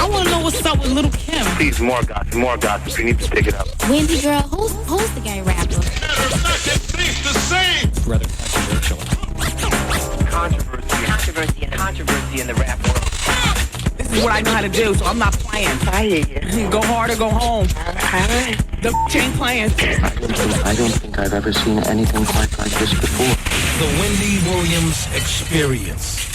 I want to know what's up with Little Kim. Please, more gossip, more gossip. You need to pick it up. Wendy, girl, who's the gay rapper? Rather controversial. Controversy in the rap world. This is what I know how to do, so I'm not playing. I hear you. Go hard or go home. The ain't playing. I don't think I've ever seen anything quite like this before. The Wendy Williams Experience.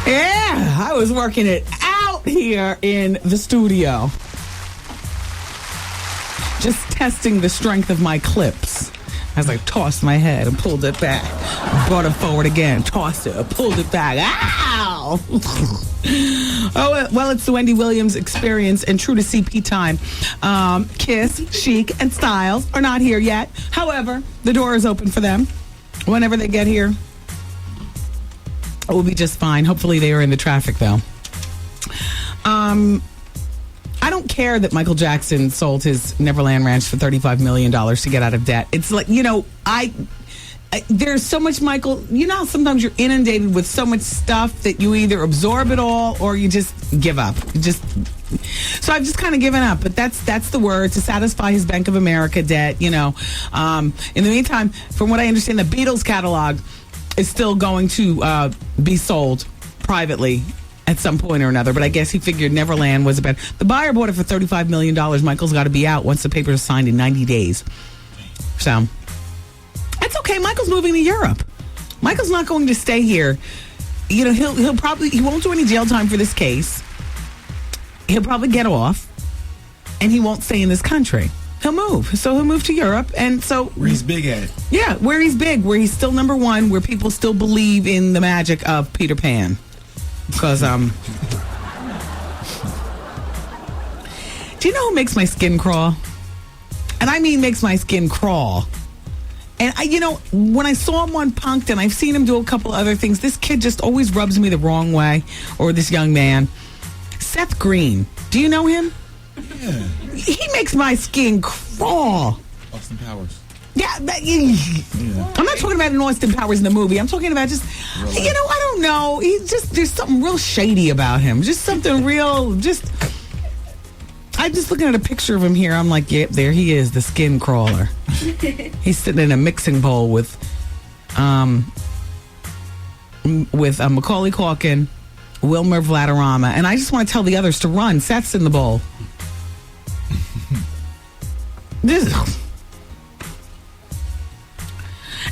Yeah, I was working it out here in the studio. Just testing the strength of my clips as I tossed my head and pulled it back. Brought it forward again, tossed it, pulled it back. Ow! Oh, well, it's the Wendy Williams Experience, and true to CP time, Kiss, Chic, and Styles are not here yet. However, the door is open for them. Whenever they get here, it will be just fine. Hopefully they are in the traffic, though. I don't care that Michael Jackson sold his Neverland Ranch for $35 million to get out of debt. It's like, there's so much, Michael, how sometimes you're inundated with so much stuff that you either absorb it all or you just give up. So I've just kind of given up, but that's the word, to satisfy his Bank of America debt, In the meantime, from what I understand, the Beatles catalog is still going to be sold privately at some point or another, but I guess he figured Neverland was about. The buyer bought it for $35 million. Michael's got to be out once the papers are signed in 90 days. So that's okay. Michael's moving to Europe. Michael's not going to stay here. He'll probably, he won't do any jail time for this case. He'll probably get off, and he won't stay in this country. He'll move. So he'll move to Europe, and so where he's big at. Yeah, where he's big, where he's still number one, where people still believe in the magic of Peter Pan. Because, do you know who makes my skin crawl? And I mean makes my skin crawl. And, when I saw him on Punk'd, and I've seen him do a couple other things, this kid just always rubs me the wrong way, or this young man. Seth Green. Do you know him? Yeah. He makes my skin crawl. Austin Powers. Yeah, I'm not talking about an Austin Powers in the movie. I'm talking about just, I don't know. There's something real shady about him. Just something real, I'm just looking at a picture of him here. I'm like, yep, there he is, the skin crawler. He's sitting in a mixing bowl with Macaulay Culkin, Wilmer Valderrama, and I just want to tell the others to run. Seth's in the bowl.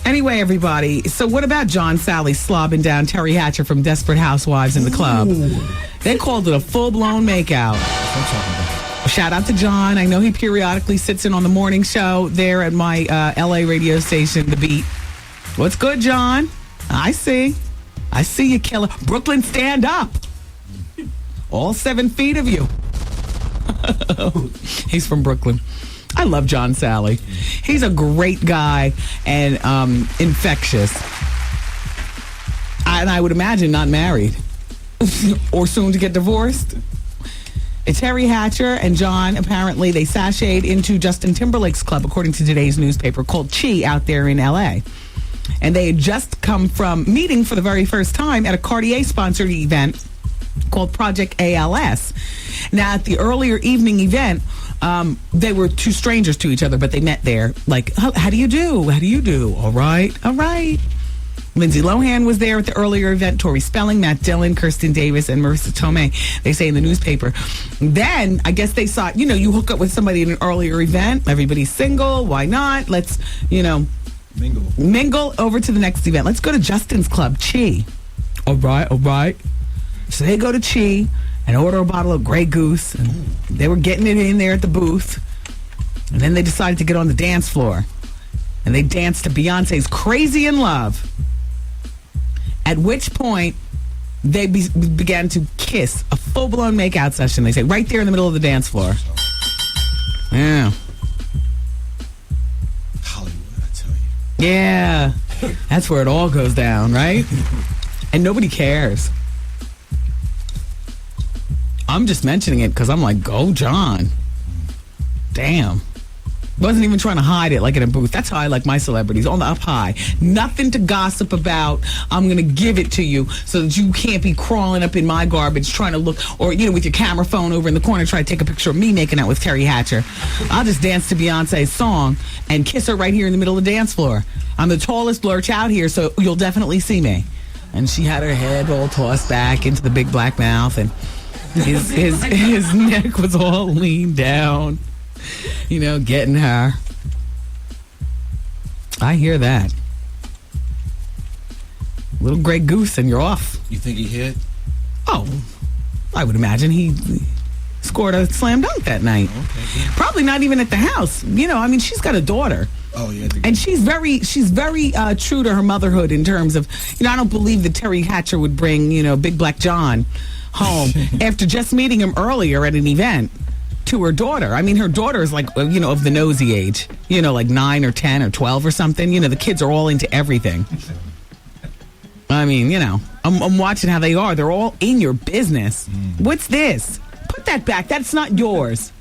Anyway, everybody, so what about John Salley slobbing down Teri Hatcher from Desperate Housewives in the club? Ooh. They called it a full-blown makeout. Shout out to John. I know he periodically sits in on the morning show there at my L.A. radio station, The Beat. What's good, John? I see you, killer. Brooklyn, stand up. All 7 feet of you. He's from Brooklyn. I love John Salley. He's a great guy and infectious. And I would imagine not married or soon to get divorced. Teri Hatcher and John, apparently, they sashayed into Justin Timberlake's club, according to today's newspaper, called Chi out there in L.A. And they had just come from meeting for the very first time at a Cartier-sponsored event called Project ALS. Now, at the earlier evening event, they were two strangers to each other, but they met there. Like, how do you do? How do you do? All right. Lindsay Lohan was there at the earlier event. Tori Spelling, Matt Dillon, Kirsten Davis, and Marissa Tomei, they say in the newspaper. Then, I guess they saw, you hook up with somebody in an earlier event. Everybody's single. Why not? Let's, mingle over to the next event. Let's go to Justin's club, Chi. All right. So they go to Chi and order a bottle of Grey Goose. And they were getting it in there at the booth. And then they decided to get on the dance floor. And they danced to Beyonce's Crazy in Love. At which point, they began to kiss. A full-blown makeout session, they say, right there in the middle of the dance floor. Yeah. Hollywood, I tell you. Yeah. That's where it all goes down, right? And nobody cares. I'm just mentioning it because I'm like, go John. Damn. Wasn't even trying to hide it like in a booth. That's how I like my celebrities, on the up high. Nothing to gossip about. I'm going to give it to you so that you can't be crawling up in my garbage trying to look, or, with your camera phone over in the corner trying to take a picture of me making out with Teri Hatcher. I'll just dance to Beyonce's song and kiss her right here in the middle of the dance floor. I'm the tallest lurch out here, so you'll definitely see me. And she had her head all tossed back into the big black mouth, and his neck was all leaned down. Getting her. I hear that. Little gray goose and you're off. You think he hit? Oh, I would imagine he scored a slam dunk that night. Okay, yeah. Probably not even at the house. She's got a daughter. Oh, yeah. And she's very true to her motherhood in terms of, I don't believe that Teri Hatcher would bring, Big Black John home after just meeting him earlier at an event to her daughter. Her daughter is like, of the nosy age, like 9 or 10 or 12 or something. The kids are all into everything. I'm watching how they are. They're all in your business. What's this? Put that back. That's not yours.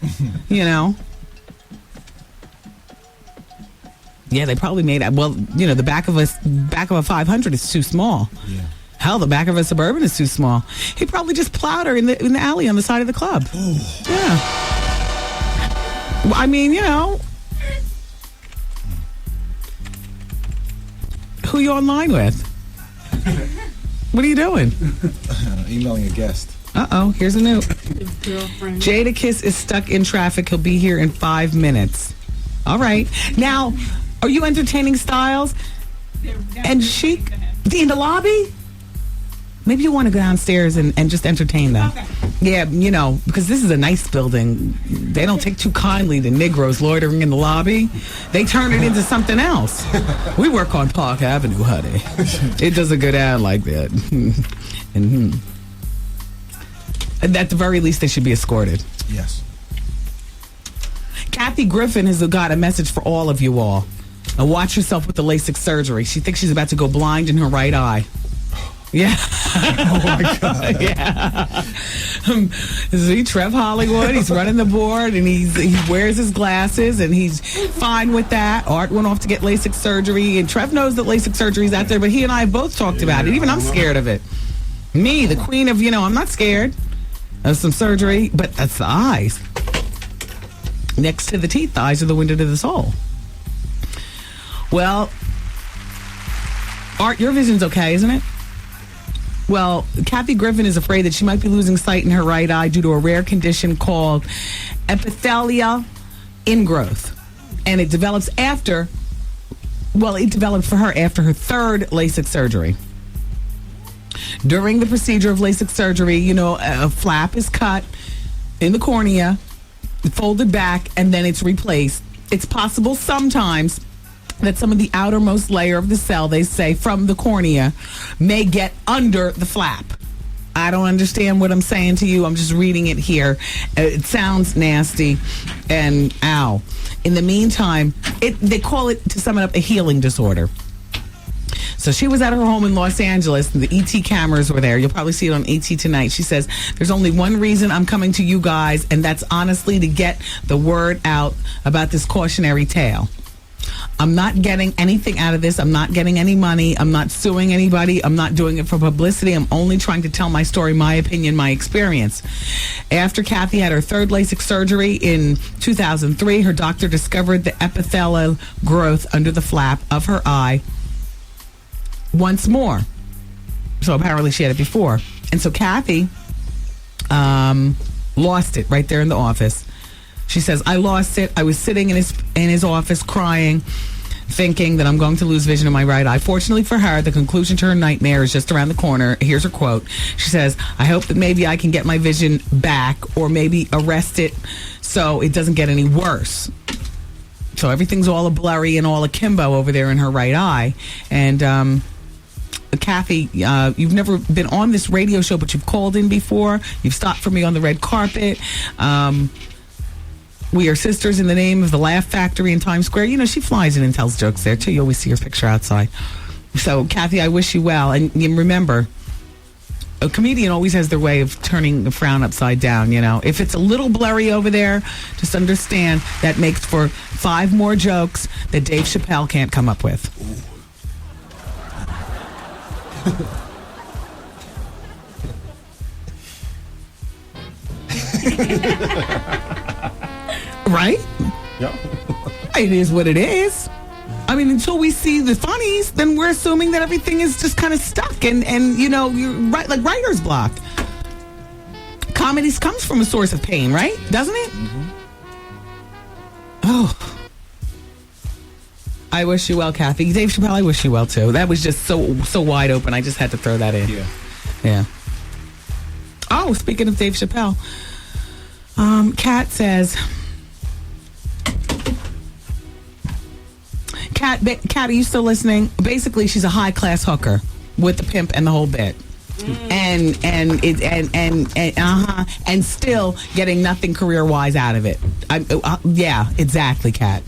Yeah, they probably made it. Well, the back of a 500 is too small. Yeah. Hell, the back of a Suburban is too small. He probably just plowed her in the alley on the side of the club. Oh. Yeah. Who you online with? What are you doing? Emailing a guest. Uh-oh, here's a note. Girlfriend. Jadakiss is stuck in traffic. He'll be here in 5 minutes. All right. Now, are you entertaining Styles and Chic in the lobby? Maybe you want to go downstairs and just entertain them. Okay. Yeah, because this is a nice building. They don't take too kindly to Negroes loitering in the lobby. They turn it into something else. We work on Park Avenue, honey. It doesn't go down like that. And at the very least, they should be escorted. Yes. Kathy Griffin has got a message for all of you all. Now watch yourself with the LASIK surgery. She thinks she's about to go blind in her right eye. Yeah. Oh, my God. Yeah. See, Trev Hollywood, he's running the board, and he wears his glasses, and he's fine with that. Art went off to get LASIK surgery, and Trev knows that LASIK surgery is out there, but he and I have both talked about it. Even I'm scared of it. Me, the queen of, I'm not scared of some surgery, but that's the eyes. Next to the teeth, the eyes are the window to the soul. Well, Art, your vision's okay, isn't it? Well, Kathy Griffin is afraid that she might be losing sight in her right eye due to a rare condition called epithelial ingrowth. And it develops it developed for her after her third LASIK surgery. During the procedure of LASIK surgery, a flap is cut in the cornea, folded back, and then it's replaced. It's possible sometimes that some of the outermost layer of the cell, they say, from the cornea may get under the flap. I don't understand what I'm saying to you. I'm just reading it here. It sounds nasty, and ow. In the meantime, they call it, to sum it up, a healing disorder. So she was at her home in Los Angeles, and the ET cameras were there. You'll probably see it on ET tonight. She says, there's only one reason I'm coming to you guys, and that's honestly to get the word out about this cautionary tale. I'm not getting anything out of this. I'm not getting any money. I'm not suing anybody. I'm not doing it for publicity. I'm only trying to tell my story, my opinion, my experience. After Kathy had her third LASIK surgery in 2003, her doctor discovered the epithelial growth under the flap of her eye once more. So apparently she had it before. And so Kathy lost it right there in the office. She says, I lost it. I was sitting in his office crying, thinking that I'm going to lose vision in my right eye. Fortunately for her, the conclusion to her nightmare is just around the corner. Here's her quote. She says, I hope that maybe I can get my vision back, or maybe arrest it so it doesn't get any worse. So everything's all a blurry and all akimbo over there in her right eye. And Kathy, you've never been on this radio show, but you've called in before. You've stopped for me on the red carpet. We are sisters in the name of the Laugh Factory in Times Square. She flies in and tells jokes there, too. You always see her picture outside. So, Kathy, I wish you well. And remember, a comedian always has their way of turning the frown upside down, you know. If it's a little blurry over there, just understand that makes for 5 more jokes that Dave Chappelle can't come up with. Right? Yep. It is what it is. I mean, until we see the funnies, then we're assuming that everything is just kind of stuck and you know, you're right, like writer's block. Comedy comes from a source of pain, right? Doesn't it? Mm-hmm. Oh. I wish you well, Kathy. Dave Chappelle, I wish you well, too. That was just so wide open. I just had to throw that in. Yeah. Oh, speaking of Dave Chappelle, Kat says... Kat, are you still listening? Basically, she's a high-class hooker with the pimp and the whole bit. And still getting nothing career-wise out of it. Yeah, exactly, Kat.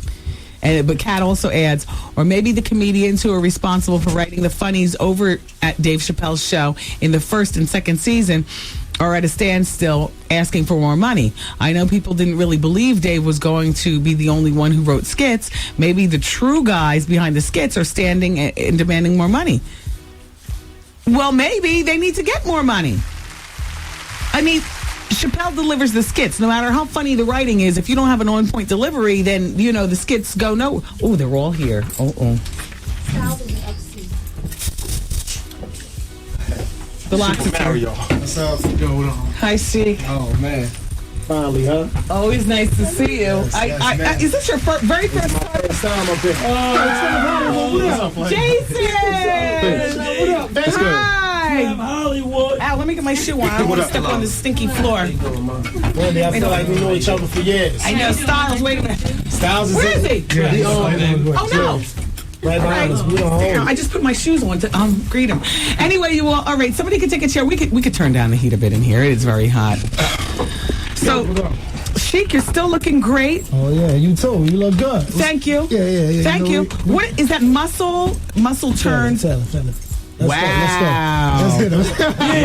But Kat also adds, or maybe the comedians who are responsible for writing the funnies over at Dave Chappelle's show in the first and second season are at a standstill asking for more money. I know people didn't really believe Dave was going to be the only one who wrote skits. Maybe the true guys behind the skits are standing and demanding more money. Well, maybe they need to get more money. I mean, Chappelle delivers the skits. No matter how funny the writing is, if you don't have an on-point delivery, then, you know, the skits go no. Oh, they're all here. What's up? Going on? Hi, C. Oh man, finally, huh? Always nice to see you. Is this your very first time? First time up here. Jason! What up, man? Hi! Hollywood. Al, let me get my shoe on. I don't want to step on this stinky floor. Wendy, I feel like we know each other for years. I know. Styles, wait a minute. Styles is Where is he? Oh no. Right behind us. We don't Damn, I just put my shoes on to greet him. Anyway, you all right? Somebody could take a chair. We could turn down the heat a bit in here. It is very hot. So, Chic, you're still looking great. Oh yeah, you too. You look good. Thank you. Yeah. Thank you. What is that? Muscle turns. Tell it. Wow. Let's hit him. Wow.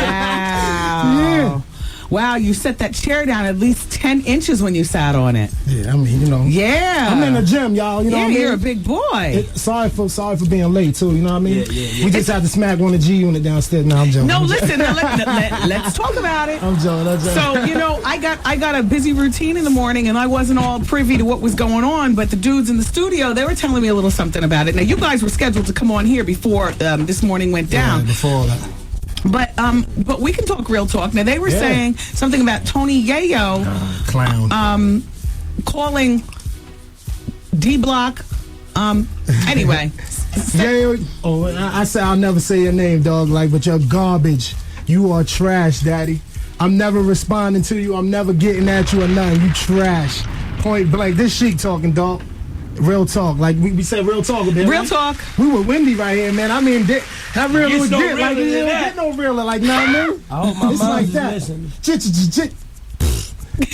Yeah. Wow, you set that chair down at least 10 inches when you sat on it. Yeah, I mean, you know. Yeah. I'm in the gym, y'all. You know what I mean? You're a big boy. Sorry for being late, too. You know what I mean? Yeah. We just had to smack one of the G unit downstairs. Now I'm joking. No, listen. Let's talk about it. I'm joking. So, you know, I got a busy routine in the morning, and I wasn't all privy to what was going on, but the dudes in the studio, they were telling me a little something about it. Now, you guys were scheduled to come on here before this morning went down. Yeah, before that. But we can talk real talk. Now, they were saying something about Tony Yayo clown calling D-Block. Anyway. Yayo, I say I'll never say your name, dog. But you're garbage. You are trash, daddy. I'm never responding to you. I'm never getting at you or nothing. You trash. Point blank. This Chic talking, dog. Real talk, like we said, real talk. Real right? Talk. We with Wendy right here, man. I mean, that real was no get like you don't get no realer, like nah, man. I hope my it's mom like is that. listening.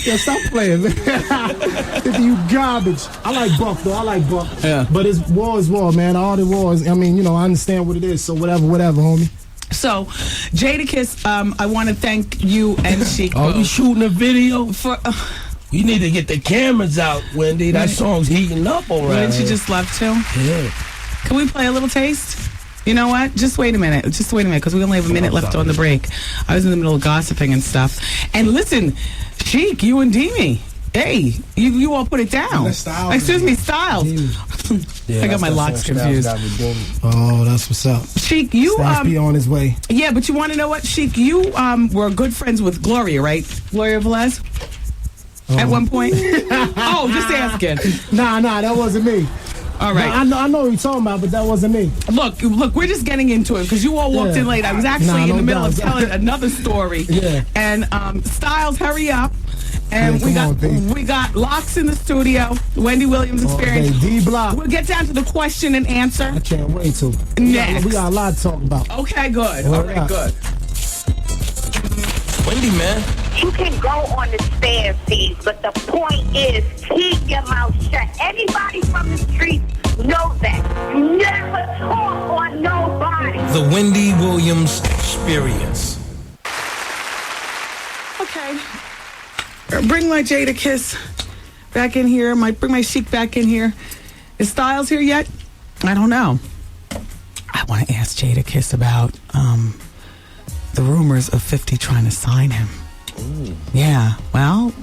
Yeah, stop playing, man. You garbage. I like Buck though. I like Buck. Yeah. But it's war is war, man. All the wars. I mean, you know, I understand what it is. So whatever, homie. So, Jadakiss, I want to thank you and Chic. Are we shooting a video? For We need to get the cameras out, Wendy. That song's heating up already. Didn't you just love to? Yeah. Can we play a little taste? You know what? Just wait a minute, because we only have a minute left on the break. I was in the middle of gossiping and stuff. And listen, Chic, you and Demi, hey, you all put it down. Excuse me, Styles. Yeah, I got my locks confused. Oh, that's what's up. Chic, you be on his way. Yeah, but you want to know what, Chic? You were good friends with Gloria, right? Gloria Velez? At one point? Oh, just asking. Nah, that wasn't me. All right. I know what you're talking about, but that wasn't me. Look, we're just getting into it because you all walked in late. I was actually in the middle of telling another story. Yeah. And Styles, hurry up. And we got L.o.x in the studio. Wendy Williams Experience. D-Block. We'll get down to the question and answer. I can't wait to. Next. We got a lot to talk about. Okay, good. All right, good. Wendy, man. You can go on the stand, Steve, but the point is keep your mouth shut. Anybody from the streets knows that. Never talk on nobody. The Wendy Williams Experience. bring my Jadakiss back in here. Bring my Chic back in here. Is Styles here yet? I don't know. I want to ask Jadakiss about the rumors of 50 trying to sign him. Ooh. Yeah, well,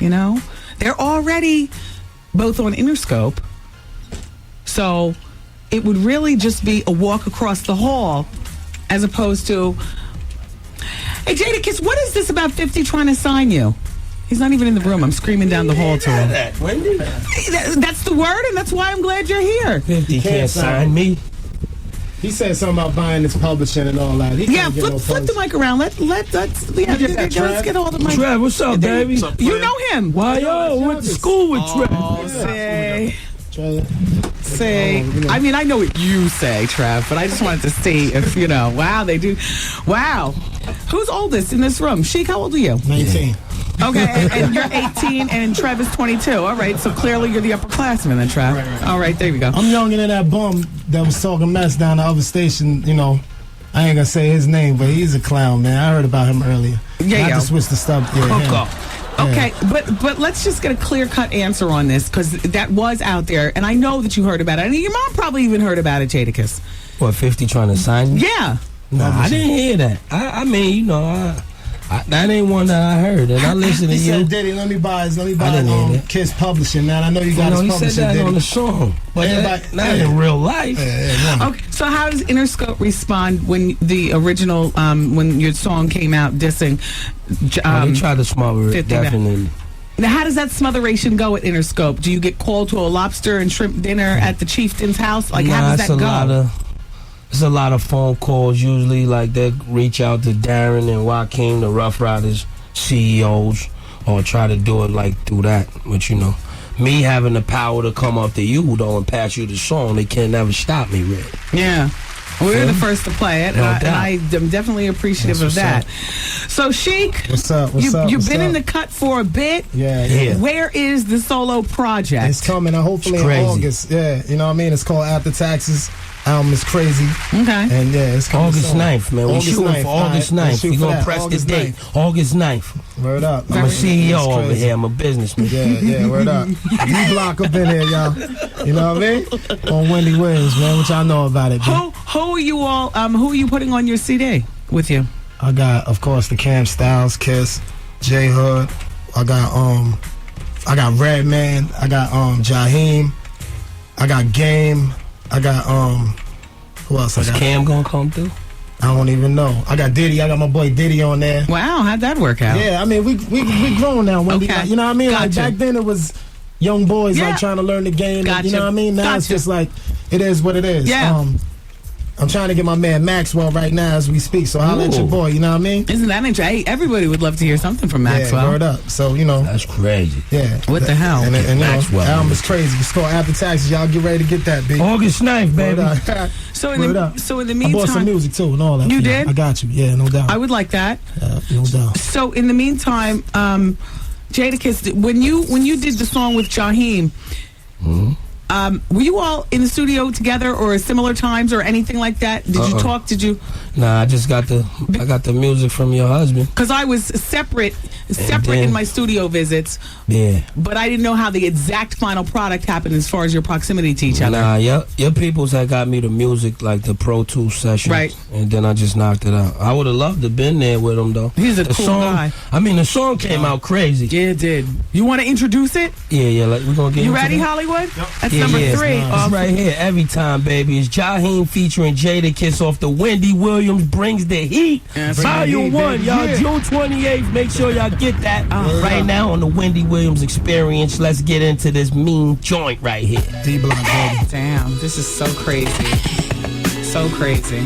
they're already both on Interscope. So it would really just be a walk across the hall as opposed to, hey, Jadakiss, what is this about 50 trying to sign you? He's not even in the room. I'm screaming down the hall to him. That, Wendy? That's the word, and that's why I'm glad you're here. 50 can't sign me. He said something about buying his publishing and all that. Flip the mic around. Let's get all the mic. Trev, what's up, baby? You know him. Why, yo, went to school with Trev. Say, I mean, I know what you say, Trev, but I just wanted to see if, wow, they do. Wow. Who's oldest in this room? Sheik, how old are you? 19. Okay, and you're 18, and Trev is 22. All right, so clearly you're the upperclassman then, Trev. Right. All right, there you go. I'm younger than that bum that was talking mess down the other station, I ain't going to say his name, but he's a clown, man. I heard about him earlier. Yeah, I just switched the stuff. Yeah, Okay, but let's just get a clear-cut answer on this, because that was out there, and I know that you heard about it. And your mom probably even heard about it, Jadakiss. What, 50 trying to sign me? Yeah. No, I didn't hear that. I mean, that ain't one that I heard, and I listened to he you. Said, Diddy, let me buy Kiss Publishing, man. I know you got his he publishing, said that Diddy. on the song, but not in real life. Okay, so how does Interscope respond when the original, when your song came out dissing? They tried to smother it, definitely. Now, how does that smotheration go at Interscope? Do you get called to a lobster and shrimp dinner at the chieftain's house? Like, how does that go? It's a lot of phone calls usually. Like, they reach out to Darren and Joaquin, the Rough Riders CEOs, or try to do it like through that. But me having the power to come up to you though and pass you the song, they can never stop me, really. Yeah. We're the first to play it, and I am definitely appreciative of that. So, Chic, what's up? You've been in the cut for a bit. Yeah. Where is the solo project? It's coming, hopefully in August. Yeah, you know what I mean? It's called After Taxes. Album is crazy. Okay. And it's coming August 9th, man. We're shooting for August 9th. We're going to press the date. August 9th. Word up. I'm a CEO over here. I'm a businessman. Yeah, word up. D-Block up in here, y'all. You know what I mean? On Wendy Williams, man, which I know about it. Who are you all, who are you putting on your CD with you? I got, of course, the Cam Styles, Kiss, J Hood. I got Redman. I got Jaheim. I got Game. I got who else? Is Cam gonna come through? I don't even know. I got Diddy. I got my boy Diddy on there. Wow, how'd that work out? Yeah, I mean we grown now, Wendy. Okay. Like, you know what I mean? Gotcha. Like back then it was young boys like trying to learn the game. Gotcha. You know what I mean? Now it's just like it is what it is. Yeah. I'm trying to get my man Maxwell right now as we speak. So I'll let your boy. You know what I mean? Isn't that interesting? Everybody would love to hear something from Maxwell. Yeah, word up. So that's crazy. Yeah. What the hell? And Maxwell. The album is crazy. It's called After Taxes. Y'all get ready to get that, baby. August 9th, baby. So in the meantime, I bought some music too and all that. You did? I got you. Yeah, no doubt. I would like that. No doubt. So in the meantime, Jadakiss, when you did the song with Jaheim, were you all in the studio together or similar times or anything like that? Did you talk? Did you? Nah, I just got the music from your husband. Because I was separate in my studio visits. Yeah. But I didn't know how the exact final product happened as far as your proximity to each other. Nah, your peoples had got me the music, like the Pro Tools sessions. Right. And then I just knocked it out. I would have loved to been there with him, though. He's a cool guy. I mean, the song came out crazy. Yeah, it did. You want to introduce it? Yeah, like we're going to get You into ready, that? Hollywood? Yep. That's number 3. It's right here, every time, baby. It's Jaheim featuring Jadakiss off the Wendy Williams Brings the Heat. Volume 1, y'all. Yeah. June 28th. Make sure y'all get that right now on the Wendy Williams Experience. Let's get into this mean joint right here. D-Block, baby. Damn, this is so crazy. So crazy.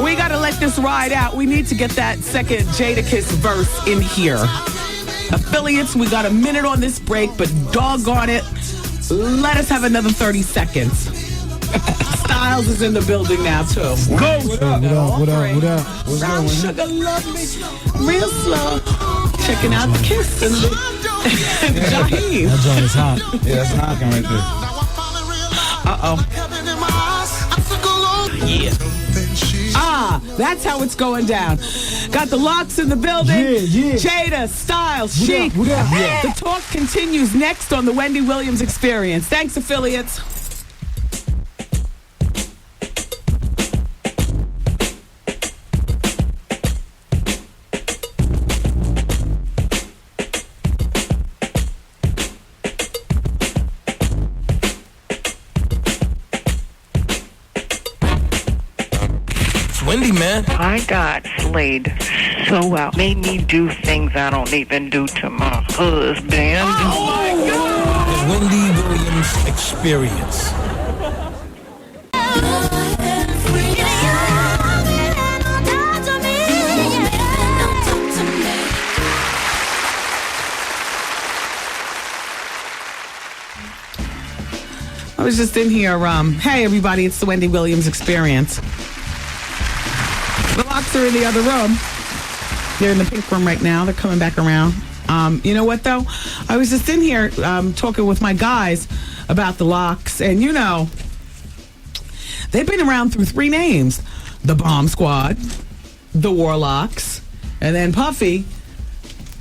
We gotta let this ride out. We need to get that second Jadakiss verse in here. Affiliates, we got a minute on this break, but doggone it, let us have another 30 seconds. Styles is in the building now, too. Go! What up? What's Brown going on? sugar, love me. Real slow. Checking out the Kiss and the Jaheim. That joint is hot. Yeah, that's knocking right there. Uh-oh. Yeah. That's how it's going down. Got the L.o.x in the building. Yeah. Jada, Styles, What Chic. up, what up? Yeah. The talk continues next on the Wendy Williams Experience. Thanks, affiliates. Wendy, man. I got slayed so well. Made me do things I don't even do to my husband. Oh, my God. The Wendy Williams Experience. I was just in here. Hey, everybody, it's the Wendy Williams Experience. The L.o.x are in the other room. They're in the pink room right now. They're coming back around. You know what, though? I was just in here talking with my guys about the L.o.x, and, you know, they've been around through 3 names. The Bomb Squad, the Warlocks, and then Puffy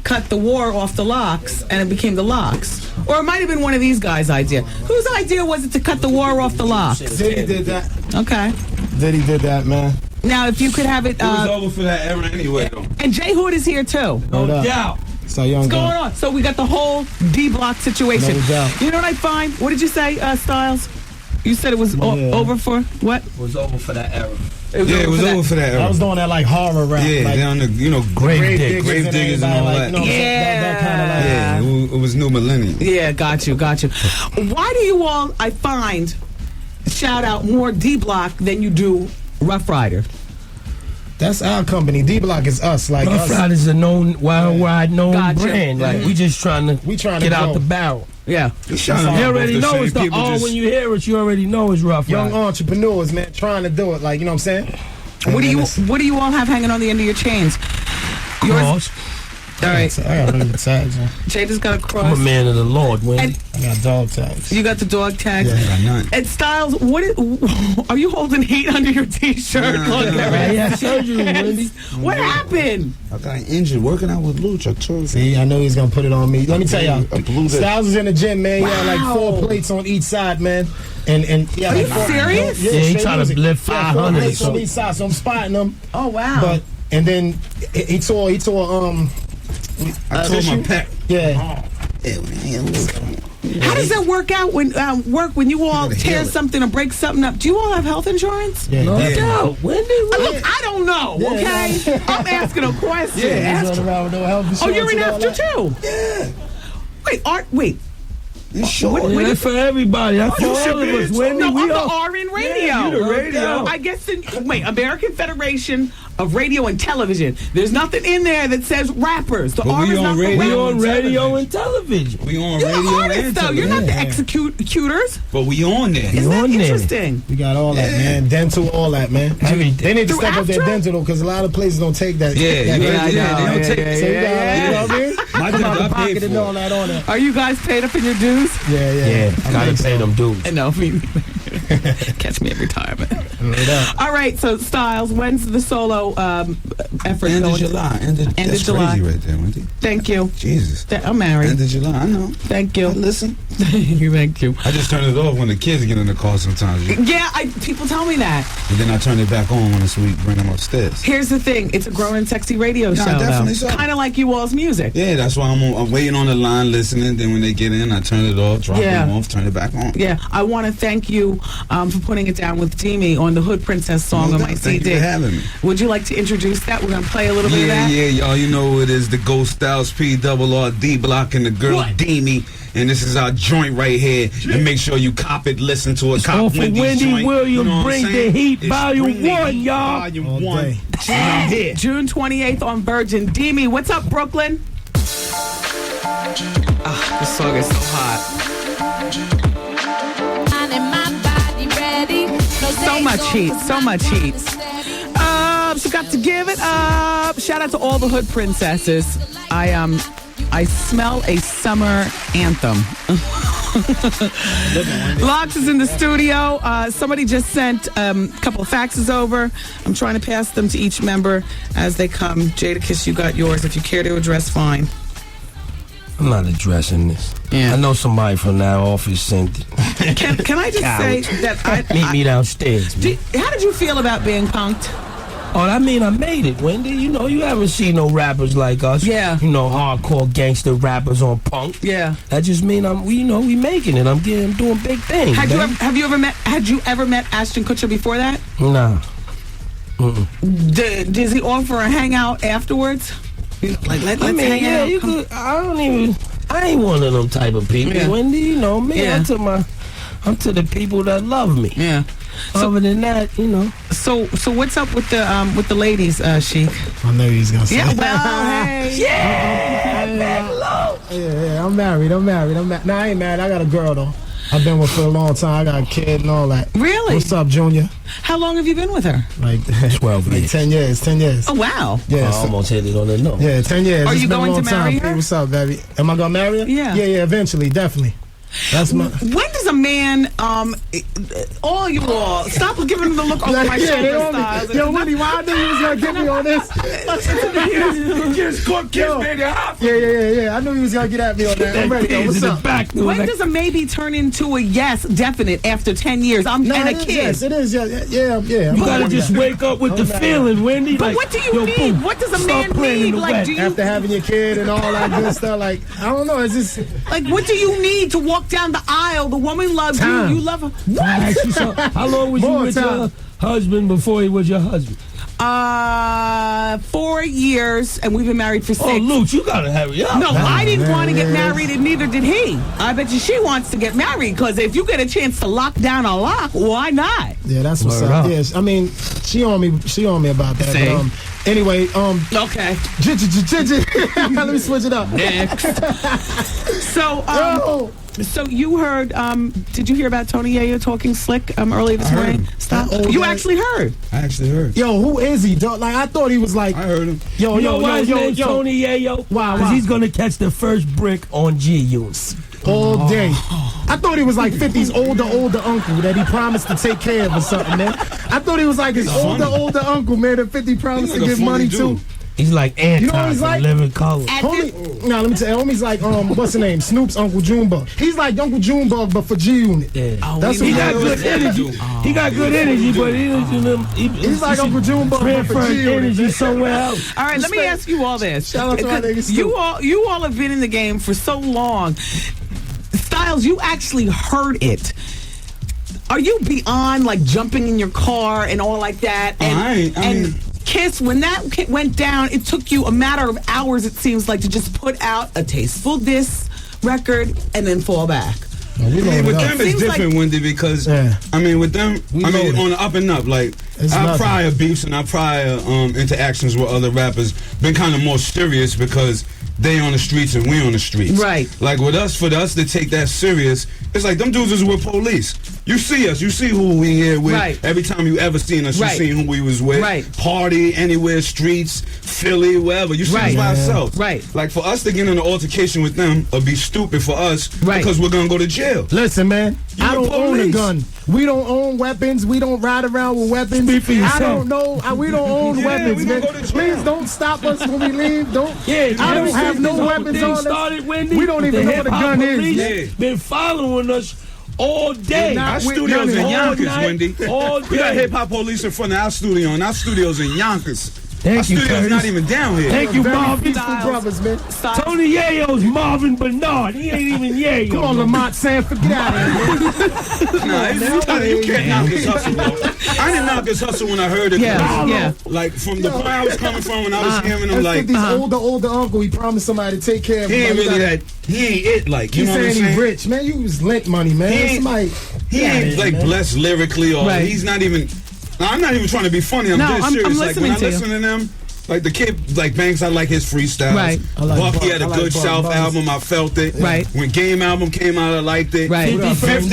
cut the war off the L.o.x, and it became the L.o.x. Or it might have been one of these guys' idea. Whose idea was it to cut the war off the L.o.x? Diddy did that. Okay. Diddy did that, man. Now, if you could have it... It was over for that era anyway, though. And J Hood is here, too. No doubt. So young What's going on? So we got the whole D-Block situation. No doubt. You know what I find? What did you say, Styles? You said it was over for what? It was over for that era. It was over for that era. I was doing that like horror rap. Yeah, like, down the, grave diggers and all that. That kind of like. Yeah, it was new millennium. Yeah, got you. Why do you all, I find, shout out more D-Block than you do Rough Rider? That's our company. D-Block is us. Like Rough us. Rider's a wild ride known Gotcha. brand. Like we just trying to get out grow. the barrel. Yeah. You already know it's the when you hear it, you already know it's Rough Rider. Young entrepreneurs, man, trying to do it. Like, you know what I'm saying? What do you all have hanging on the end of your chains? Yours? All right. I got really tags, man. Jada's got a cross. I'm a man of the Lord, Wendy. I got dog tags. You got the dog tags. Yeah, I got none. And Styles, are you holding heat under your T-shirt? Look, I had surgery, Wendy. What happened? I got injured working out with Luch. I told you. See, I know he's gonna put it on me. Let me tell y'all, I blew that. Styles is in the gym, man. He had like 4 plates on each side, man. And yeah, Are you like, serious? Yeah, he straight trying to music. lift Yeah, 500 4 or plates on something. each side, so I'm spotting him. Oh wow! But and then he tore I tore my pec. yeah. How does that work out when you all tear something or break something up? Do you all have health insurance? Yeah, No definitely. doubt, Wendy. Look, I don't know. Okay, I'm asking a question. Yeah, he's running around with no health insurance. Oh, you're in and all after that. too. Yeah. Wait. You sure? Yeah, that's for everybody. That's for You all should of be. us, Wendy. No, We I'm the all. RN Radio. Yeah, you the radio. I guess American Federation of Radio and Television. There's nothing in there that says rappers. The But R we is on not for radio. We rappers. on radio and television. We on You're radio the artist, and though. You're not the television. executors. But we on there. Isn't that on there. interesting? We got all that, man. Dental, all that, man. Everything. They need to Through step up their Aftra? dental, though, because a lot of places don't take that. Yeah, that you dental. right, yeah, they don't take- So you know what I mean? My Come out dental, the I paid pocket and for all it. that on it. Are you guys paid up in your dues? Yeah. Gotta pay them dues. No, I mean, catch me every time. Yeah. All right, so Styles, when's the solo effort End of going? July. That's July. crazy right there, Wendy. Thank you. Jesus. I'm married. End of July. I know. Thank you. Listen. Thank you. I just turn it off when the kids get in the car sometimes. Yeah, people tell me that. And then I turn it back on when it's we bring them upstairs. Here's the thing: it's a grown and sexy radio Yeah, show, definitely so. Kind of like you all's music. Yeah, that's why I'm waiting on the line, listening. Then when they get in, I turn it off, drop them off, turn it back on. Yeah, I want to thank you for putting it down with Demi on the Hood Princess song on my Thank CD. you for having me. Would you like to introduce that? We're going to play a little bit of that. Yeah, y'all. You know who it is, the Ghost Styles P-double-R-D Block and the girl Demi. And this is our joint right here. And make sure you cop it, listen to it. Cop All for Wendy's Wendy joint. Williams, You know what Bring I'm the saying? Heat, It's Volume Bring the 1, Heat, y'all. Volume All 1. day. And I'm here. June 28th on Virgin. Demi, what's up, Brooklyn? This song is so hot. So much heat, so much heat. She got to give it up. Shout out to all the Hood Princesses. I smell a summer anthem. l.o.x is in the studio. Somebody just sent a couple of faxes over. I'm trying to pass them to each member as they come. Jadakiss, you got yours. If you care to address, fine. I'm not addressing this. Yeah. I know somebody from that office sent it. Can I just say that Meet me downstairs. Man. How did you feel about being punked? Oh, I mean, I made it, Wendy. You know, you haven't seen no rappers like us. Yeah. You know, hardcore gangster rappers on punk. Yeah. That just mean we making it. I'm doing big things. Had you ever met Ashton Kutcher before that? Nah. Does he offer a hangout afterwards? Like let's hang out. You could. I ain't one of them type of people, Yeah. Wendy. You know me. Yeah. I'm to the people that love me. Yeah. Other than that, you know. So what's up with the ladies, Sheik? I know he's gonna say. Yeah. Well, hey. Yeah, I'm married. Nah, I ain't married. I got a girl though. I've been with her for a long time. I got a kid and all that. Really? What's up, Junior? How long have you been with her? Like 12 like years. 10 years. 10 years. Oh wow. Yeah. I almost hit it on the nose. Yeah, 10 years. Are It's you been a going long to marry time, her? P. What's up, baby? Am I gonna marry her? Yeah. Yeah, eventually, definitely. That's my. When does a man, all you all, stop giving the look over my shoulder, Styles. Yo, Wendy, why I knew you was gonna get me on this? Yeah. I knew you was gonna get at me on that. I'm ready. Yo, what's up? When does a maybe turn into a yes, definite after 10 years? And a kid. Yes, it is. Yeah. You gotta just wake up with the feeling, Wendy. But like, what do you need? Boom, What does a start man playing need? in the Like, wet. do you After having your kid and all that good stuff, like I don't know. It's just like what do you need to walk down the aisle? The woman loves Time. you. You love her. Can I ask you something? How long was you More with time. your husband before he was your husband? 4 years, and we've been married for 6. Oh, Luke, you gotta hurry up. No, I didn't man, want to get yes. married, and neither did he. I bet you she wants to get married because if you get a chance to lock down a lock, why not? yeah. That's what's Word up. up. Yes, I mean she on me about that. See? But, anyway, Okay. let me switch it up. Next. So, Yo. so you heard? Did you hear about Tony Yayo talking slick earlier this heard morning? him. Stop. That old You guy. actually heard? I actually heard. Yo, who is he, dog? Like I thought he was like. I heard him. Yo, You know why his name's yo. Tony Yayo? Why? Because he's gonna catch the first brick on G Units. All day. I thought he was like 50's older uncle that he promised to take care of or something, man. I thought he was like his older uncle, man, that 50 promised to He's like a give funny money dude. to. He's like Anton You know what he's from like? Living Color. Homie, now let me tell you, homie's like what's the name? Snoop's Uncle Junebug. He's like Uncle Junebug, but for G Unit. Yeah. That's He what got he good is. energy. He got good energy, but He's like Uncle Junebug, but for transfer G Unit. energy somewhere else. All right, let me ask you all this. Shout out to our niggas, you too. all have been in the game for so long. Styles, you actually heard it. Are you beyond like jumping in your car and all like that? And, I mean- Kiss, when that went down, it took you a matter of hours, it seems like, to just put out a tasteful diss record and then fall back. We I mean, loaded with up. them it's seems different, Wendy, because Yeah. I mean, with them, We I mean, loaded. on the up and up, like It's our nothing. prior beefs and our prior interactions with other rappers been kind of more serious because they on the streets and we on the streets. Right. Like with us, for us to take that serious, it's like them dudes is with police. You see us, you see who we here with. Right. Every time you ever seen us, Right. you seen who we was with. Right. Party, anywhere, streets, Philly, wherever. You see Right. us by Yeah. ourselves. Right. Like for us to get in an altercation with them would be stupid for us Right. because we're gonna go to jail. Listen, man, You I the don't own a police. gun. We don't own weapons. We don't ride around with weapons. Speak for I yourself. don't know. We don't own Yeah, weapons, we man. gonna go to jail. Please don't stop us when we leave. Don't. Yeah, I don't have no weapons thing on us. started, Wendy. We don't even the know what a hip-hop gun is. police Yeah. Been following us all day. Not Our with studios none in of Yonkers, night, Wendy. all We got day. hip hop police in front of our studio, and our studio's in Yonkers. Thank our you, studio's Curtis. not even down here. Thank you, Very Marvin. peaceful brothers, man. Tony Yayo's Marvin Bernard. He ain't even Yayo. Come on, Lamont Sanford, get out of here. Nah, you can't knock his hustle, bro. I didn't knock his hustle when I heard it. Yeah, yeah. Like, from the point I was coming from when I was hearing him, like, That's 50's older uncle. He promised somebody to take care of he him. ain't Like, really that, he ain't it, like, you He's know what I'm saying he's saying? rich, man. You was lint money, man. He ain't- Somebody. He ain't, like, blessed lyrically, or Right. he's not even, I'm not even trying to be funny, I'm No, dead I'm serious. Like, listening when I to you. listen to them, like, the kid, like, Banks, I like his freestyles. Right. I like Bucky Buck. had a I like good Buck. South Buck. album, I felt it. Right. When Game album came out, I liked it. Right. 51st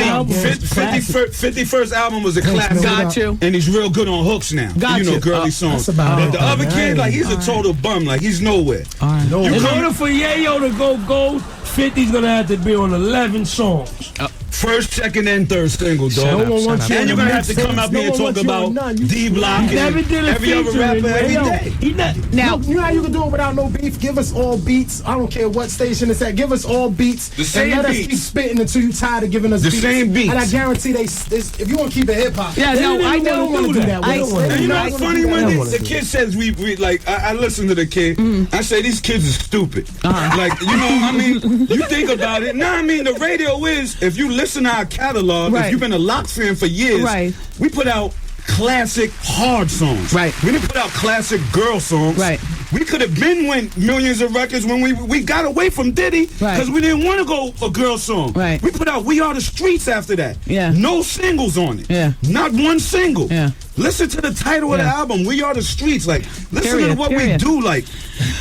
album was a classic. Got you. And he's real good on hooks now. Got you know, you. girly songs. that's about But it, the other man. kid, like, he's a total bum. Like, he's nowhere. All right. No, In order for Yayo to go gold, 50's gonna have to be on 11 songs. First, second, and third single, dog. No one wants you And on you're the gonna have to mixtapes. come out No here and one talk wants you on about none. You- D-Block and Never did a every other feature rapper in every there. day. He not. Now, You know how you can do it without no beef? Give us all beats. I don't care what station it's at. Give us all beats. The same and let beats. us keep spitting until you tired of giving us The beats. same beats. And I guarantee if you want to keep it hip hop. Yeah, no, I they don't don't want to do that. I- And you know what's funny, Wendy? The do kid says we like. I listen to the kid. I say these kids are stupid. Like, you know, I mean, you think about it. Nah, I mean, the radio is. If you listen to our catalog, Right. if you've been a l.o.x fan for years, Right. we put out classic hard songs. Right. We didn't put out classic girl songs. Right. We could have been win millions of records when we got away from Diddy because Right. we didn't want to go a girl song. Right. We put out We Are the Streets after that. Yeah. No singles on it. Yeah. Not one single. Yeah. Listen to the title of the Yeah. album, We Are the Streets. Like, listen to Period, what period. we do. Like,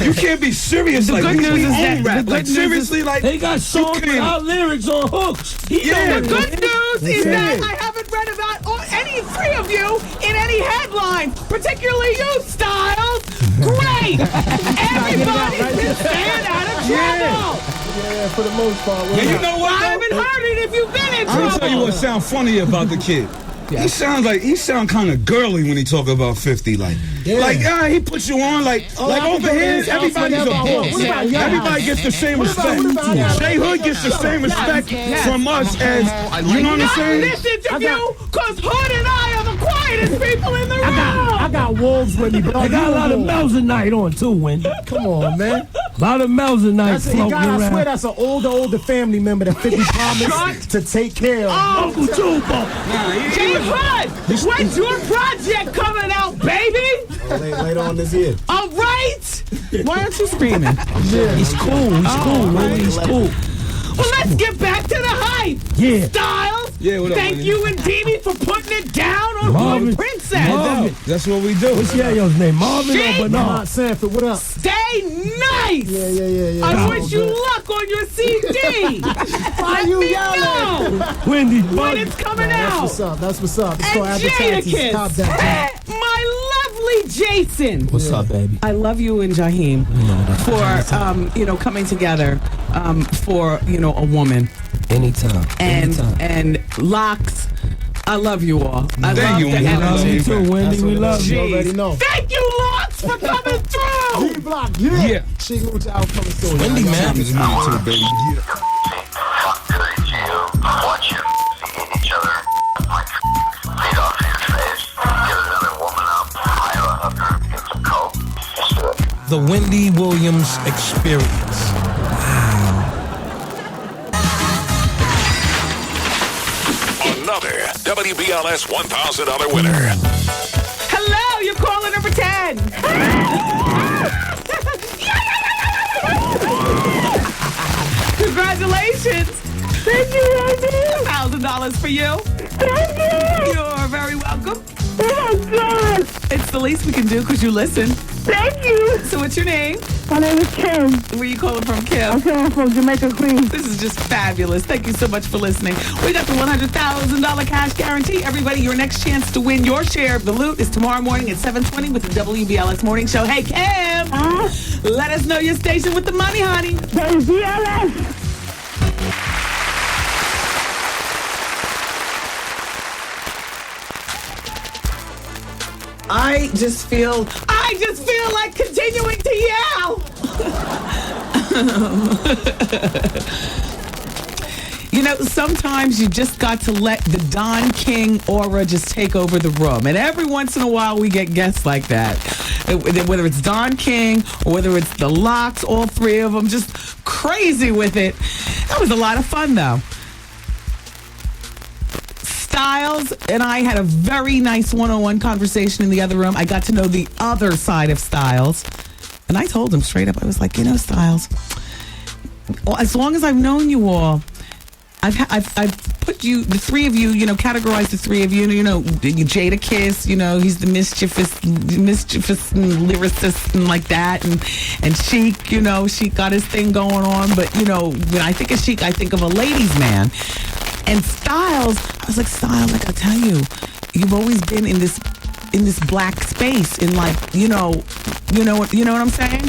you can't be serious. The Like, good we news is own that- the rap. good Like, news seriously, like, They got songs can't- without lyrics on hooks. Yeah. The good news is it. that I haven't read about any three of you in any headlines, particularly you, Styles. Great! Everybody's been staying out of trouble. Yeah, for the most part. And you know what? I though? haven't heard it if you've been in I'm trouble. gonna tell you what sounds funny about the kid. He sound kind of girly when he talk about 50. Like, he puts you on like over here. Everybody's a boss. What about y'all? Everybody gets the same respect. what about y'all? Jay Hood gets the same respect from us as you know what I'm Not saying. this interview, because Hood and I are the quietest people in the room. I got wolves with me, but They got a lot of Melzonite on too, Wendy. Come on, man. A lot of Melzonite That's floating I swear around. that's an older family member that 50 promised to take care of. Uncle Junebug. Jay Hood, when's your project coming out, baby? Later on this year. All right. Why aren't you screaming? He's cool. He's cool, Wendy. He's cool. Well, let's get back to the hype. Yeah. Styles, Yeah, what up, thank Wendy? you and Dee for putting it down on Marvin. Boy Princess. Marvin. That's what we do. What's Yayo's name? Marvin Shit. or Bernard? Not Sanford, what up? Stay nice. Yeah. I wish you luck on your CD. Let you me yelling? know Wendy when Bug. it's coming That's out. what's up. That's what's up. It's And called advertising. Stop Jadakiss, that. my lovely Jason. What's up, baby? I love you and Jaheim for coming together for a woman Anytime. and l.o.x. I love you all. I Thank love you, the Wendy. We love you energy. too, Wendy. We love You you. already know. Thank you, l.o.x. for coming through. D-Block, yeah. Yeah. She moved out coming soon. Wendy, man. Time is money too, baby. Watch you seeing each other, like, feet off your face, get another woman up, hire a hooker, get some coke. Let's do it. The Wendy Williams Experience. Another WBLS $1,000 winner. Hello, you're caller number 10. Congratulations. Thank you, Wendy. $1,000 for you. Thank you. You're very welcome. Oh, my God. It's the least we can do because you listen. Thank you. So what's your name? My name is Kim. Where you calling from, Kim? I'm calling from Jamaica, Queens. This is just fabulous. Thank you so much for listening. We got the $100,000 cash guarantee. Everybody, your next chance to win your share of the loot is tomorrow morning at 7:20 with the WBLS Morning Show. Hey, Kim, let us know your station with the money, honey. WBLS. I just feel like continuing to yell. Sometimes you just got to let the Don King aura just take over the room. And every once in a while we get guests like that. Whether it's Don King or whether it's the l.o.x, all three of them just crazy with it. That was a lot of fun, though. Styles and I had a very nice one-on-one conversation in the other room. I got to know the other side of Styles. And I told him straight up, I was like, Styles, as long as I've known you all, I've put you, the three of you, categorized the three of you, Jadakiss, he's the mischievous lyricist and like that, and Chic, Chic got his thing going on, but, when I think of Chic, I think of a ladies' man. And Styles, I was like, Styles, I tell you, you've always been in this black space, in like, you know what I'm saying?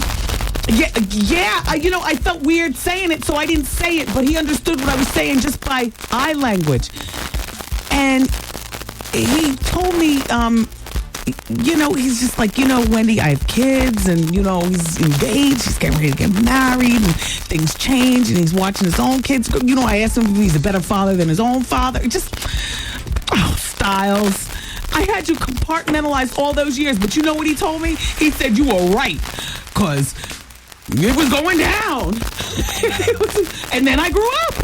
Yeah. I felt weird saying it, so I didn't say it, but he understood what I was saying just by eye language. And he told me, he's just like, Wendy, I have kids, and, he's engaged, he's getting ready to get married, and things change, and he's watching his own kids. I asked him if he's a better father than his own father. Styles. I had to compartmentalize all those years, but you know what he told me? He said, you were right, because it was going down. And then I grew up.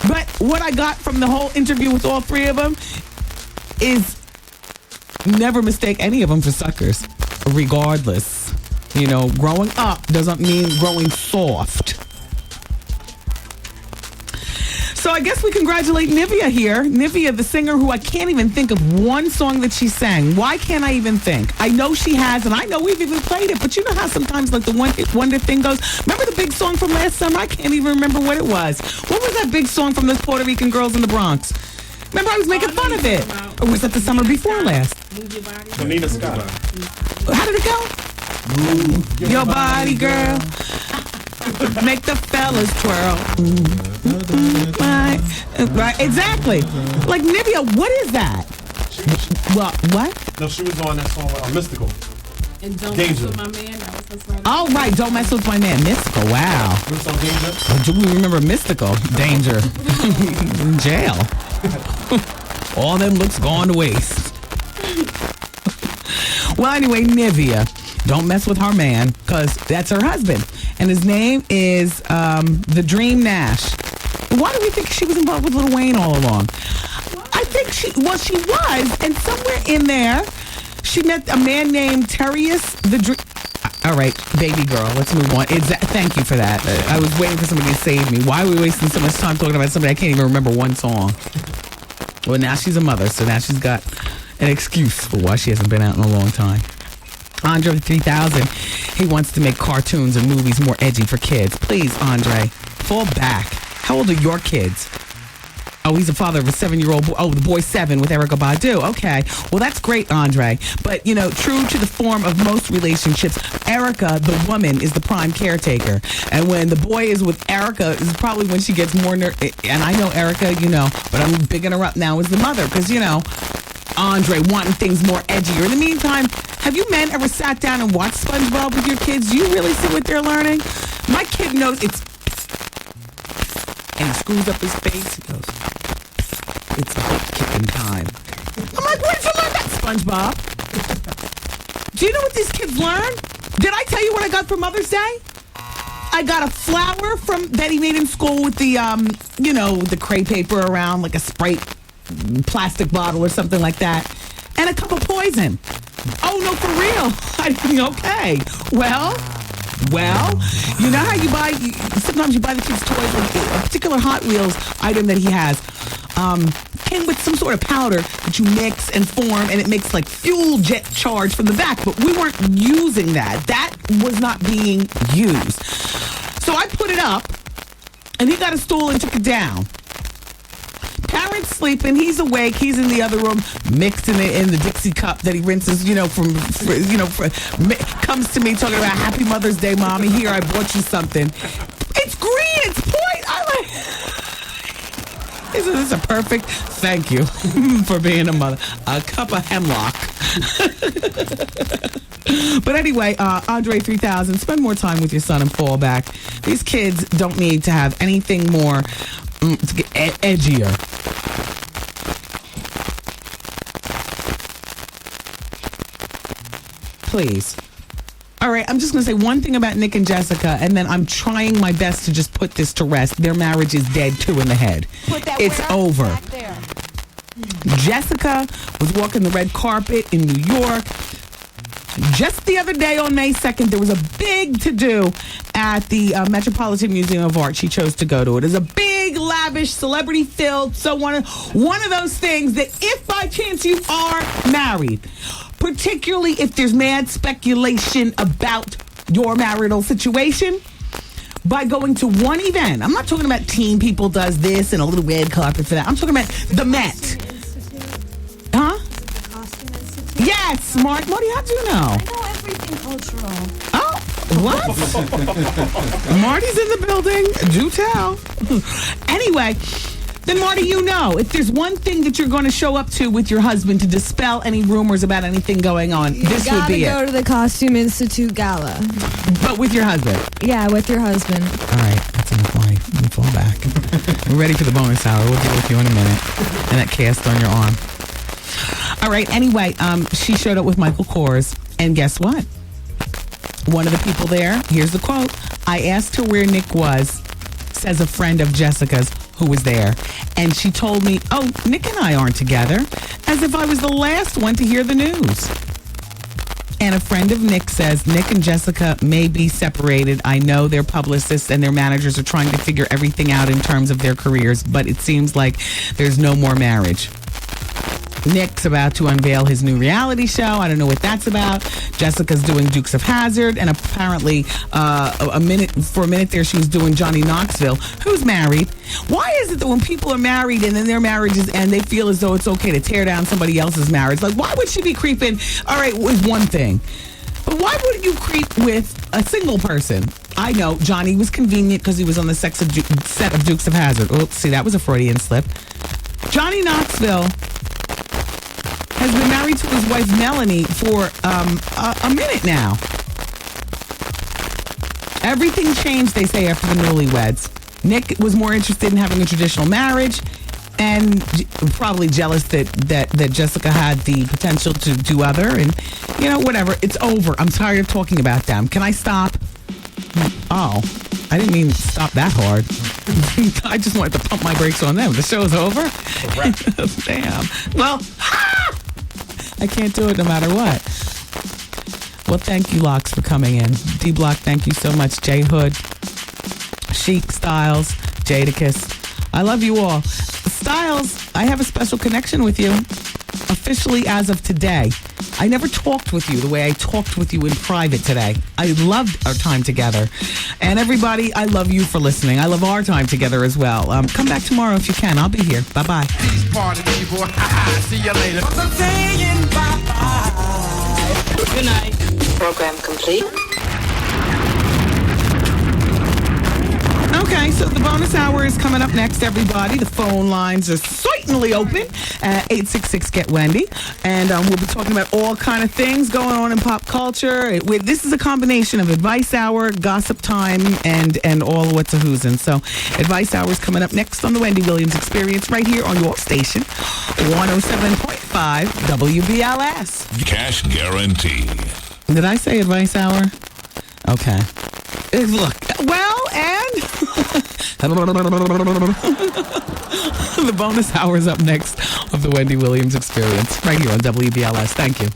But what I got from the whole interview with all three of them is never mistake any of them for suckers, regardless. Growing up doesn't mean growing soft. So I guess we congratulate Nivea here. Nivea, the singer who I can't even think of one song that she sang. Why can't I even think? I know she has, and I know we've even played it, but you know how sometimes like the Wonder thing goes? Remember the big song from last summer? I can't even remember what it was. What was that big song from those Puerto Rican girls in the Bronx? Remember I was making fun of it. Or was that the summer before last? Nina Scott. How did it go? Move your body, girl. Make the fellas twirl. Right, exactly. Like, Nivea, what is that? Well, what? No, she was on that song, Mystical. And Don't Danger. Mess With My Man. That was her song. Oh, right. Don't Mess With My Man. Mystical. Wow. Do we remember Mystical? Danger. In jail. All them looks gone to waste. Well, anyway, Nivea. Don't mess with her man, because that's her husband. And his name is The Dream Nash. Why do we think she was involved with Lil Wayne all along? I think she was, and somewhere in there, she met a man named Teri. All right, baby girl, let's move on. Thank you for that. I was waiting for somebody to save me. Why are we wasting so much time talking about somebody I can't even remember one song? Well, now she's a mother, so now she's got an excuse for why she hasn't been out in a long time. Andre 3000, he wants to make cartoons and movies more edgy for kids. Please, Andre, fall back. How old are your kids? Oh, he's a father of a 7-year-old boy. Oh, the boy's 7 with Erykah Badu. Okay. Well, that's great, Andre. But, true to the form of most relationships, Erykah, the woman, is the prime caretaker. And when the boy is with Erykah, is probably when she gets more... and I know Erykah, but I'm bigging her up now as the mother. Because, Andre wanting things more edgier. In the meantime, have you men ever sat down and watched SpongeBob with your kids? Do you really see what they're learning? My kid knows it's... and he screws up his face. He goes, it's butt kicking time. I'm like, where did you learn that, SpongeBob? Do you know what these kids learn? Did I tell you what I got for Mother's Day? I got a flower that he made in school with the, the crepe paper around, like a Sprite plastic bottle or something like that, and a cup of poison. Oh, no, for real. Okay. Well, you know how sometimes you buy the kids toys with a particular Hot Wheels item that he has, came with some sort of powder that you mix and form, and it makes like fuel jet charge from the back, but we weren't using that. That was not being used. So I put it up, and he got a stool and took it down. Parents sleeping, he's awake, he's in the other room, mixing it in the Dixie cup that he rinses, comes to me talking about Happy Mother's Day, Mommy. Here, I bought you something. It's green, it's point. Isn't this a perfect thank you for being a mother? A cup of hemlock. But anyway, Andre 3000, spend more time with your son and fall back. These kids don't need to have anything more to get edgier. Please. All right, I'm just going to say one thing about Nick and Jessica, and then I'm trying my best to just put this to rest. Their marriage is dead, too, in the head. It's over. Jessica was walking the red carpet in New York. Just the other day on May 2nd, there was a big to-do at the Metropolitan Museum of Art. She chose to go to it. It's a big, lavish, celebrity-filled, so one of those things that if by chance you are married, particularly if there's mad speculation about your marital situation, by going to one event. I'm not talking about Teen People does this and a little red carpet for that. I'm talking about the Met. Huh? Yes, Marty, how'd you know? I know everything cultural. Oh, what? Marty's in the building. Do tell. Anyway, then Marty, you know, if there's one thing that you're going to show up to with your husband to dispel any rumors about anything going on, this would be You gotta go it. to the Costume Institute Gala. But with your husband. Yeah, with your husband. All right, that's enough, Marty. You can fall back. We're ready for the bonus hour. We'll deal with you in a minute. And that cast on your arm. All right, anyway, she showed up with Michael Kors, and guess what? One of the people there, here's the quote. I asked her where Nick was, says a friend of Jessica's who was there. And she told me, oh, Nick and I aren't together, as if I was the last one to hear the news. And a friend of Nick says, Nick and Jessica may be separated. I know their publicists and their managers are trying to figure everything out in terms of their careers, but it seems like there's no more marriage. Nick's about to unveil his new reality show. I don't know what that's about. Jessica's doing Dukes of Hazzard, and apparently for a minute there she was doing Johnny Knoxville, who's married. Why is it that when people are married and then their marriages and they feel as though it's okay to tear down somebody else's marriage? Like, why would she be creeping? All right, with one thing. But why wouldn't you creep with a single person? I know Johnny was convenient because he was on the set of Dukes of Hazzard. Oh, see, that was a Freudian slip. Johnny Knoxville has been married to his wife Melanie for a minute now. Everything changed, they say, after the newlyweds. Nick was more interested in having a traditional marriage and probably jealous that Jessica had the potential to do other. And, you know, whatever. It's over. I'm tired of talking about them. Can I stop? Oh, I didn't mean stop that hard. I just wanted to pump my brakes on them. The show's over? Damn. Well, I can't do it no matter what. Well, thank you, l.o.x, for coming in. D-Block, thank you so much. J Hood, Chic, Styles, Jadakiss. I love you all. Styles, I have a special connection with you. Officially as of today. I never talked with you the way I talked with you in private today. I loved our time together. And everybody, I love you for listening. I love our time together as well. Come back tomorrow if you can. I'll be here. Bye-bye. See you later. Good night. Program complete. Okay, so the bonus hour is coming up next, everybody. The phone lines are certainly open at 866-GET-WENDY. And we'll be talking about all kind of things going on in pop culture. This is a combination of advice hour, gossip time, and all what's a whoozin'. So advice hour is coming up next on the Wendy Williams Experience right here on your station, 107.5 WBLS. Cash guarantee. Did I say advice hour? Okay. Look, well, and the bonus hour is up next of the Wendy Williams Experience right here on WBLS. Thank you.